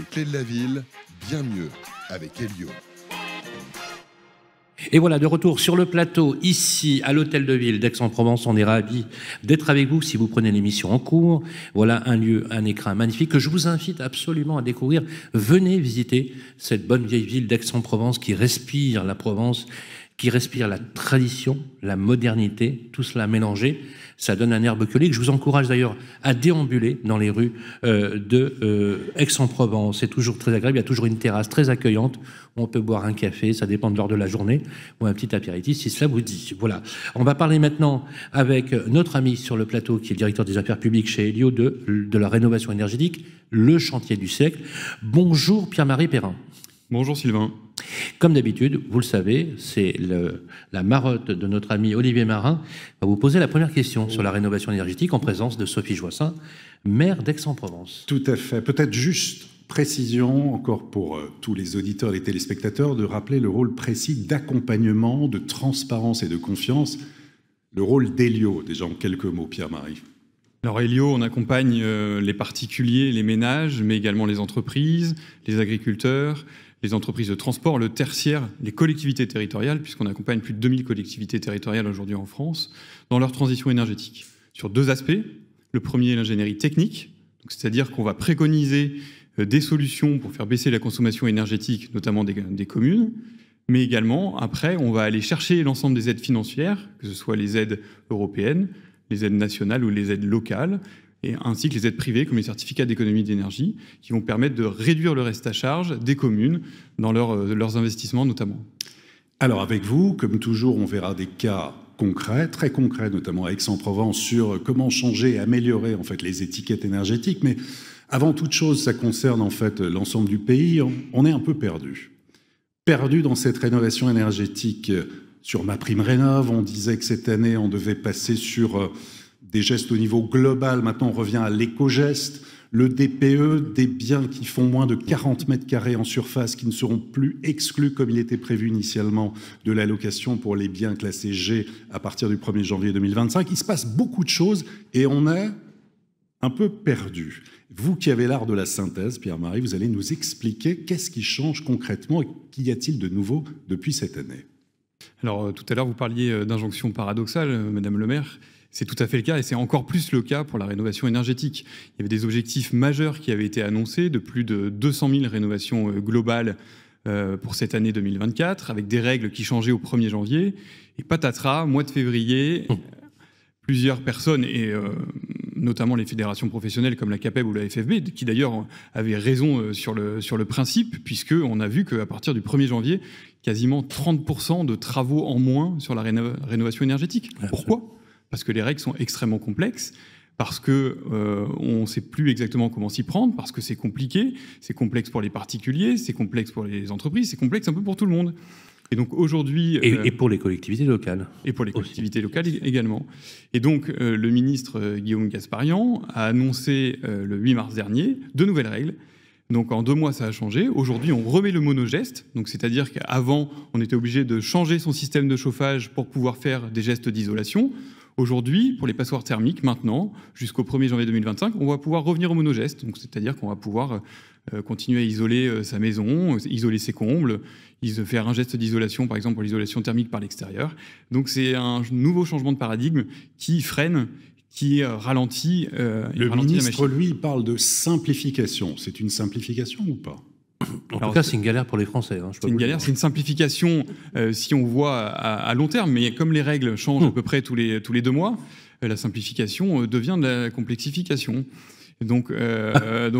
clés de la ville, bien mieux avec Elio. Et voilà, de retour sur le plateau, ici, à l'Hôtel de Ville d'Aix-en-Provence. On est ravis d'être avec vous si vous prenez l'émission en cours. Voilà un lieu, un écrin magnifique que je vous invite absolument à découvrir. Venez visiter cette bonne vieille ville d'Aix-en-Provence qui respire la Provence, qui respire la tradition, la modernité, tout cela mélangé. Ça donne un air bucolique. Je vous encourage d'ailleurs à déambuler dans les rues de Aix-en-Provence. C'est toujours très agréable. Il y a toujours une terrasse très accueillante où on peut boire un café, ça dépend de l'heure de la journée, ou un petit apéritif si cela vous dit. Voilà. On va parler maintenant avec notre ami sur le plateau qui est le directeur des affaires publiques chez Elio de la rénovation énergétique, le chantier du siècle. Bonjour Pierre-Marie Perrin. Bonjour Sylvain. Comme d'habitude, vous le savez, c'est la marotte de notre ami Olivier Marin va vous poser la première question sur la rénovation énergétique en présence de Sophie Joissin, maire d'Aix-en-Provence. Tout à fait. Peut-être juste précision, encore pour tous les auditeurs et les téléspectateurs, de rappeler le rôle précis d'accompagnement, de transparence et de confiance, le rôle d'Elio. Déjà en quelques mots, Pierre-Marie. Alors Elio, on accompagne les particuliers, les ménages, mais également les entreprises, les agriculteurs, les entreprises de transport, le tertiaire, les collectivités territoriales, puisqu'on accompagne plus de 2000 collectivités territoriales aujourd'hui en France, dans leur transition énergétique. Sur deux aspects. Le premier, l'ingénierie technique, c'est-à-dire qu'on va préconiser des solutions pour faire baisser la consommation énergétique, notamment des communes, mais également, après, on va aller chercher l'ensemble des aides financières, que ce soit les aides européennes, les aides nationales ou les aides locales, et ainsi que les aides privées comme les certificats d'économie d'énergie, qui vont permettre de réduire le reste à charge des communes dans leurs investissements notamment. Alors avec vous, comme toujours, on verra des cas concrets, très concrets, notamment à Aix-en-Provence, sur comment changer et améliorer en fait les étiquettes énergétiques. Mais avant toute chose, ça concerne en fait l'ensemble du pays. On est un peu perdu. Perdu dans cette rénovation énergétique. Sur MaPrimeRénov', on disait que cette année, on devait passer sur des gestes au niveau global. Maintenant, on revient à l'éco-geste. Le DPE, des biens qui font moins de 40 mètres carrés en surface, qui ne seront plus exclus, comme il était prévu initialement, de l'allocation pour les biens classés G à partir du 1er janvier 2025. Il se passe beaucoup de choses et on est un peu perdu. Vous qui avez l'art de la synthèse, Pierre-Marie, vous allez nous expliquer qu'est-ce qui change concrètement et qu'y a-t-il de nouveau depuis cette année. Alors, tout à l'heure, vous parliez d'injonction paradoxale, Madame le maire. C'est tout à fait le cas et c'est encore plus le cas pour la rénovation énergétique. Il y avait des objectifs majeurs qui avaient été annoncés de plus de 200 000 rénovations globales pour cette année 2024 avec des règles qui changeaient au 1er janvier. Et patatras, mois de février, plusieurs personnes et notamment les fédérations professionnelles comme la CAPEB ou la FFB, qui d'ailleurs avaient raison sur le principe, puisqu'on a vu qu'à partir du 1er janvier, quasiment 30% de travaux en moins sur la rénovation énergétique. Pourquoi ? Parce que les règles sont extrêmement complexes, parce qu'on ne sait plus exactement comment s'y prendre, parce que c'est compliqué, c'est complexe pour les particuliers, c'est complexe pour les entreprises, c'est complexe un peu pour tout le monde. Et donc aujourd'hui... Et pour les collectivités locales. Et pour les collectivités locales également. Et donc le ministre Guillaume Gasparian a annoncé le 8 mars dernier de nouvelles règles. Donc en 2 mois, ça a changé. Aujourd'hui, on remet le monogeste. Donc c'est-à-dire qu'avant, on était obligé de changer son système de chauffage pour pouvoir faire des gestes d'isolation. Aujourd'hui, pour les passoires thermiques, maintenant, jusqu'au 1er janvier 2025, on va pouvoir revenir au monogeste. Donc c'est-à-dire qu'on va pouvoir continuer à isoler sa maison, isoler ses combles, faire un geste d'isolation, par exemple pour l'isolation thermique par l'extérieur. Donc c'est un nouveau changement de paradigme qui freine, qui ralentit le ministre, lui, il parle de simplification. C'est une simplification ou pas ? En tout cas, c'est une galère pour les Français. C'est une galère, c'est une simplification si on voit à long terme, mais comme les règles changent à peu près tous les 2 mois, la simplification devient de la complexification. Donc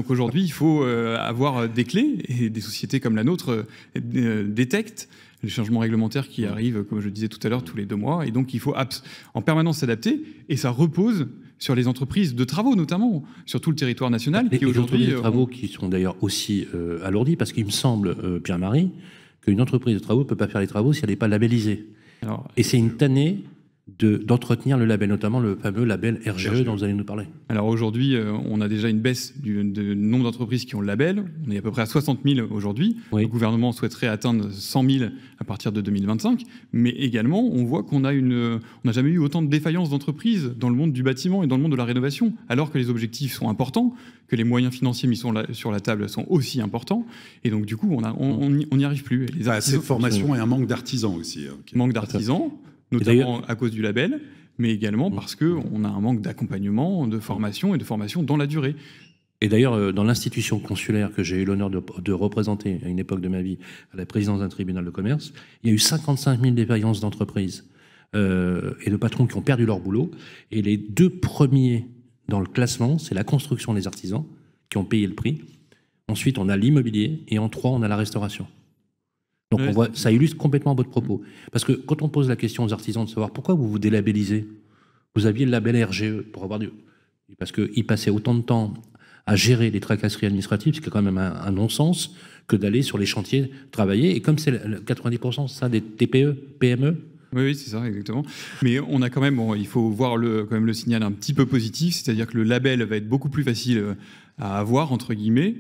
aujourd'hui, il faut avoir des clés, et des sociétés comme la nôtre détectent les changements réglementaires qui arrivent, comme je le disais tout à l'heure, tous les 2 mois. Et donc, il faut en permanence s'adapter. Et ça repose sur les entreprises de travaux, notamment, sur tout le territoire national. Et aujourd'hui, des travaux qui sont d'ailleurs aussi alourdis, parce qu'il me semble, Pierre-Marie, qu'une entreprise de travaux ne peut pas faire les travaux si elle n'est pas labellisée. Et c'est une tannée d'entretenir le label, notamment le fameux label RGE dont vous allez nous parler? Alors aujourd'hui, on a déjà une baisse du nombre d'entreprises qui ont le label. On est à peu près à 60 000 aujourd'hui. Oui. Le gouvernement souhaiterait atteindre 100 000 à partir de 2025. Mais également, on voit qu'on n'a jamais eu autant de défaillances d'entreprises dans le monde du bâtiment et dans le monde de la rénovation, alors que les objectifs sont importants, que les moyens financiers mis sur la table sont aussi importants. Et donc du coup, on n'y arrive plus. Et les assez de formation et un manque d'artisans aussi. Manque d'artisans, notamment à cause du label, mais également parce qu'on a un manque d'accompagnement, de formation et de formation dans la durée. Et d'ailleurs, dans l'institution consulaire que j'ai eu l'honneur de représenter à une époque de ma vie, à la présidence d'un tribunal de commerce, il y a eu 55 000 défaillances d'entreprises et de patrons qui ont perdu leur boulot. Et les 2 premiers dans le classement, c'est la construction des artisans qui ont payé le prix. Ensuite, on a l'immobilier et en 3, on a la restauration. Donc on voit, ça illustre complètement votre propos. Parce que quand on pose la question aux artisans de savoir pourquoi vous vous délabellisez, vous aviez le label RGE pour avoir parce qu'ils passaient autant de temps à gérer les tracasseries administratives, c'est quand même un non-sens que d'aller sur les chantiers travailler. Et comme c'est 90% ça des TPE, PME. Oui, c'est ça, exactement. Mais on a quand même, il faut voir quand même le signal un petit peu positif, c'est-à-dire que le label va être beaucoup plus facile à avoir, entre guillemets.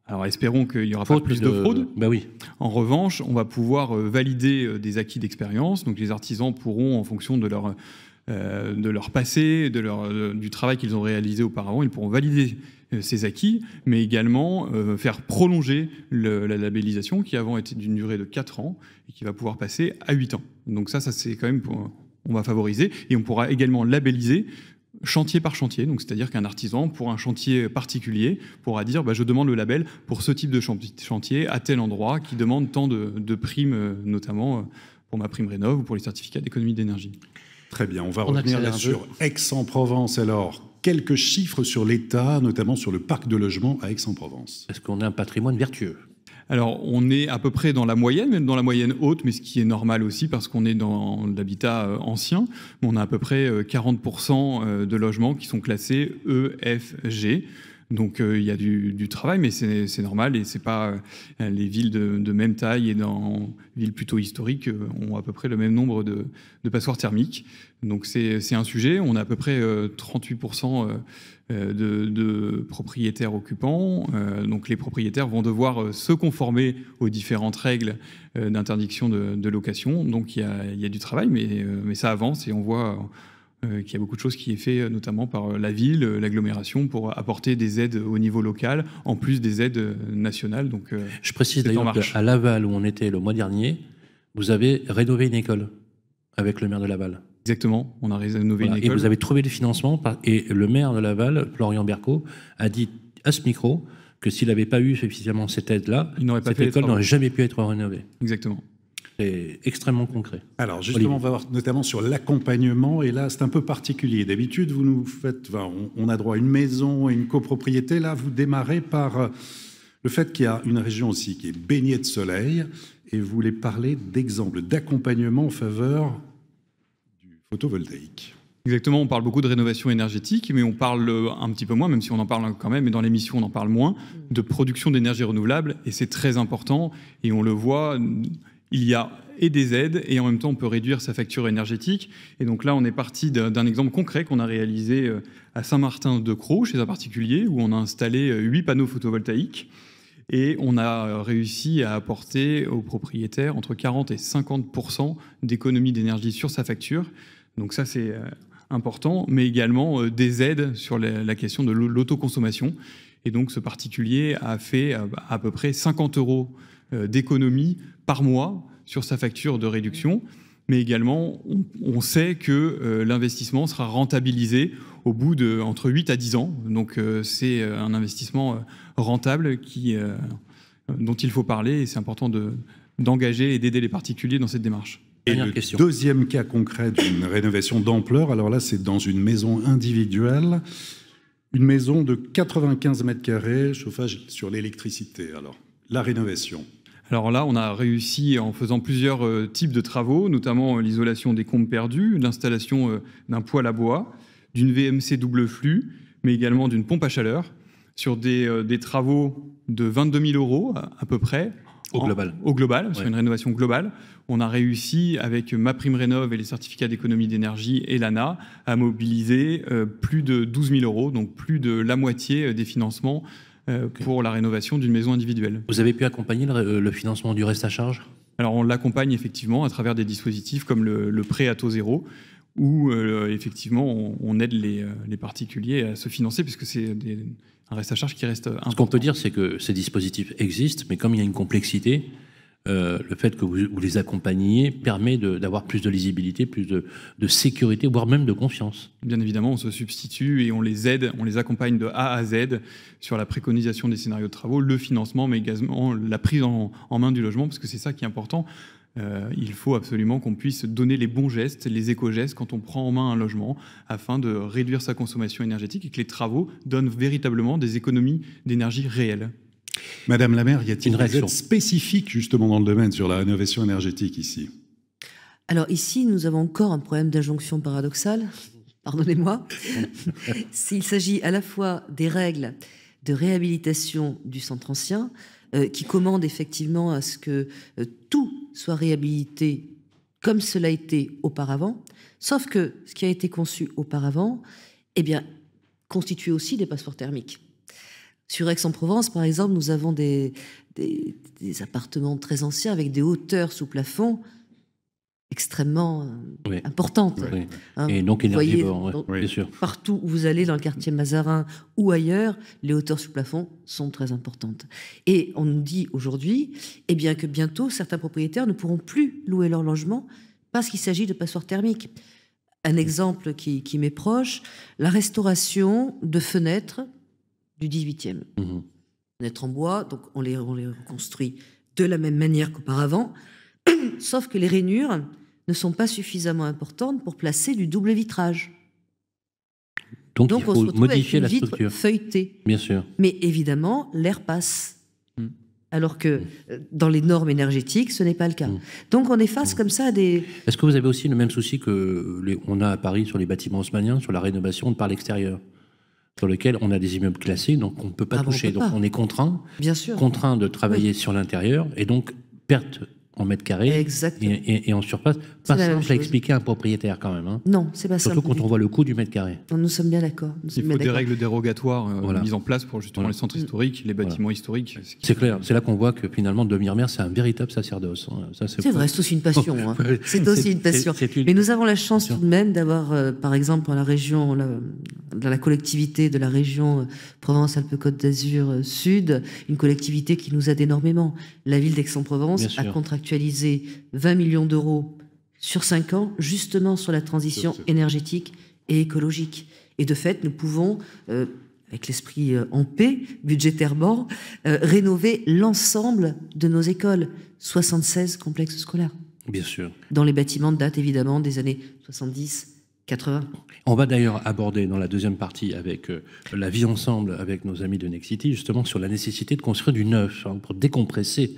Alors espérons qu'il n'y aura pas plus de fraude. Ben oui. En revanche, on va pouvoir valider des acquis d'expérience. Donc les artisans pourront, en fonction de leur passé, du travail qu'ils ont réalisé auparavant, ils pourront valider ces acquis, mais également faire prolonger la labellisation qui avant était d'une durée de 4 ans et qui va pouvoir passer à 8 ans. Donc ça c'est quand même, on va favoriser. Et on pourra également labelliser chantier par chantier, donc c'est-à-dire qu'un artisan, pour un chantier particulier, pourra dire je demande le label pour ce type de chantier à tel endroit qui demande tant de primes, notamment pour ma prime rénov ou pour les certificats d'économie d'énergie. Très bien, on va revenir là sur Aix-en-Provence. Alors, quelques chiffres sur l'État, notamment sur le parc de logement à Aix-en-Provence. Est-ce qu'on a un patrimoine vertueux? Alors, on est à peu près dans la moyenne, même dans la moyenne haute, mais ce qui est normal aussi parce qu'on est dans l'habitat ancien. On a à peu près 40% de logements qui sont classés E, F, G. Donc il y a du travail, mais c'est normal et c'est pas les villes de même taille et dans villes plutôt historiques ont à peu près le même nombre de passoires thermiques. Donc c'est un sujet. On a à peu près 38% de propriétaires occupants. Donc les propriétaires vont devoir se conformer aux différentes règles d'interdiction de location. Donc il y a du travail, mais ça avance et on voit qu'il y a beaucoup de choses qui est fait, notamment par la ville, l'agglomération, pour apporter des aides au niveau local, en plus des aides nationales. Donc, je précise d'ailleurs qu'à Laval, où on était le mois dernier, vous avez rénové une école avec le maire de Laval. Exactement, on a rénové une école. Et vous avez trouvé le financement, et le maire de Laval, Florian Berco, a dit à ce micro que s'il n'avait pas eu effectivement cette aide-là, cette école n'aurait jamais pu être rénovée. Exactement. C'est extrêmement concret. Alors justement, on va voir notamment sur l'accompagnement, et là c'est un peu particulier. D'habitude, vous nous faites, on a droit à une maison et une copropriété. Là, vous démarrez par le fait qu'il y a une région aussi qui est baignée de soleil, et vous voulez parler d'exemples d'accompagnement en faveur du photovoltaïque. Exactement, on parle beaucoup de rénovation énergétique, mais on parle un petit peu moins, même si on en parle quand même, mais dans l'émission on en parle moins, de production d'énergie renouvelable, et c'est très important, et on le voit. Il y a et des aides, et en même temps, on peut réduire sa facture énergétique. Et donc là, on est parti d'un exemple concret qu'on a réalisé à Saint-Martin-de-Crau, chez un particulier, où on a installé 8 panneaux photovoltaïques. Et on a réussi à apporter aux propriétaires entre 40 et 50% d'économie d'énergie sur sa facture. Donc ça, c'est important, mais également des aides sur la question de l'autoconsommation. Et donc, ce particulier a fait à peu près 50 € d'économie par mois sur sa facture de réduction, mais également on sait que l'investissement sera rentabilisé au bout de entre 8 à 10 ans. Donc c'est un investissement rentable dont il faut parler, et c'est important d'engager et d'aider les particuliers dans cette démarche. Et le deuxième cas concret d'une rénovation d'ampleur, alors là c'est dans une maison individuelle, une maison de 95 mètres carrés, chauffage sur l'électricité. Alors la rénovation. Alors là, on a réussi en faisant plusieurs types de travaux, notamment l'isolation des combles perdus, l'installation d'un poêle à bois, d'une VMC double flux, mais également d'une pompe à chaleur, sur des travaux de 22 000 € à peu près, Au global. Au global, sur Ouais. une rénovation globale. On a réussi, avec MaPrimeRénov' et les certificats d'économie d'énergie et l'ANA, à mobiliser plus de 12 000 €, donc plus de la moitié des financements pour la rénovation d'une maison individuelle. Vous avez pu accompagner le financement du reste à charge ? Alors on l'accompagne effectivement à travers des dispositifs comme le prêt à taux zéro, où effectivement on aide les particuliers à se financer, puisque c'est un reste à charge qui reste important. Ce qu'on peut dire, c'est que ces dispositifs existent, mais comme il y a une complexité, le fait que vous les accompagniez permet d'avoir plus de lisibilité, plus de sécurité, voire même de confiance. Bien évidemment, on se substitue et on les aide, on les accompagne de A à Z sur la préconisation des scénarios de travaux, le financement, mais également la prise en main du logement, parce que c'est ça qui est important. Il faut absolument qu'on puisse donner les bons gestes, les éco-gestes quand on prend en main un logement, afin de réduire sa consommation énergétique et que les travaux donnent véritablement des économies d'énergie réelles. Madame la maire, y a-t-il Une des réaction aides spécifiques justement dans le domaine sur la rénovation énergétique ici? Alors ici, nous avons encore un problème d'injonction paradoxale. Pardonnez-moi. Il s'agit à la fois des règles de réhabilitation du centre ancien, qui commandent effectivement à ce que tout soit réhabilité comme cela a été auparavant, sauf que ce qui a été conçu auparavant, eh bien, constituait aussi des passoires thermiques. Sur Aix-en-Provence, par exemple, nous avons des appartements très anciens avec des hauteurs sous plafond extrêmement Oui. importantes. Oui. Hein. Et donc Vous voyez, énergivore, bien sûr. partout où vous allez dans le quartier Mazarin ou ailleurs, les hauteurs sous plafond sont très importantes. Et on nous dit aujourd'hui, eh bien, que bientôt, certains propriétaires ne pourront plus louer leur logement parce qu'il s'agit de passoires thermiques. Un exemple qui m'est proche, la restauration de fenêtres du 18e. Mhm. Fenêtres en bois, donc on les reconstruit de la même manière qu'auparavant, sauf que les rainures ne sont pas suffisamment importantes pour placer du double vitrage. Donc il on se faut retrouve modifier la avec une vitre structure. feuilletée. Bien sûr. Mais évidemment, l'air passe. Alors que dans les normes énergétiques, ce n'est pas le cas. Donc on est face comme ça à des... Est-ce que vous avez aussi le même souci que on a à Paris sur les bâtiments haussmanniens, sur la rénovation par l'extérieur, sur lequel on a des immeubles classés, donc on ne peut pas toucher. Donc on est contraint de travailler sur l'intérieur, et donc perte en mètres carrés et en surface. Pas simple à expliquer à un propriétaire quand même. Hein. Non, c'est pas simple. Surtout quand on voit le coût du mètre carré. Nous sommes bien d'accord. Il faut des règles dérogatoires mises en place pour justement les centres historiques, les bâtiments historiques. C'est clair. C'est là qu'on voit que finalement, Demirmer, c'est un véritable sacerdoce. C'est vrai, c'est aussi une passion. Hein. C'est aussi une passion. Mais nous avons la chance tout de même d'avoir, par exemple, dans la région, dans la collectivité de la région Provence-Alpes-Côte d'Azur Sud, une collectivité qui nous aide énormément. La ville d'Aix-en-Provence a contractualisé 20 millions d'euros sur 5 ans, justement sur la transition énergétique et écologique. Et de fait, nous pouvons, avec l'esprit en paix, budgétairement, rénover l'ensemble de nos écoles, 76 complexes scolaires. Bien sûr. Dans les bâtiments de date, évidemment, des années 70, 80. On va d'ailleurs aborder dans la deuxième partie avec la vie ensemble avec nos amis de Nexity, justement sur la nécessité de construire du neuf, hein, pour décompresser,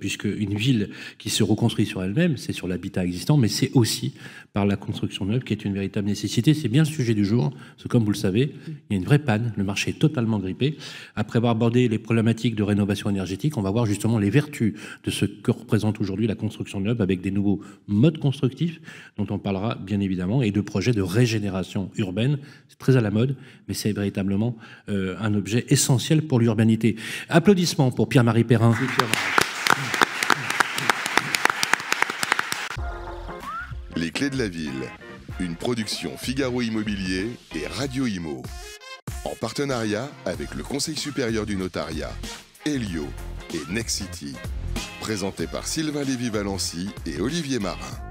puisque une ville qui se reconstruit sur elle-même, c'est sur l'habitat existant, mais c'est aussi par la construction neuve qui est une véritable nécessité. C'est bien le sujet du jour, parce que comme vous le savez, il y a une vraie panne, le marché est totalement grippé. Après avoir abordé les problématiques de rénovation énergétique, on va voir justement les vertus de ce que représente aujourd'hui la construction neuve avec des nouveaux modes constructifs, dont on parlera bien évidemment, et de projets de régénération urbaine. C'est très à la mode, mais c'est véritablement un objet essentiel pour l'urbanité. Applaudissements pour Pierre-Marie Perrin. Les Clés de la Ville, une production Figaro Immobilier et Radio Imo. En partenariat avec le Conseil supérieur du notariat, Elio et Nexity. Présenté par Sylvain Lévy-Valency et Olivier Marin.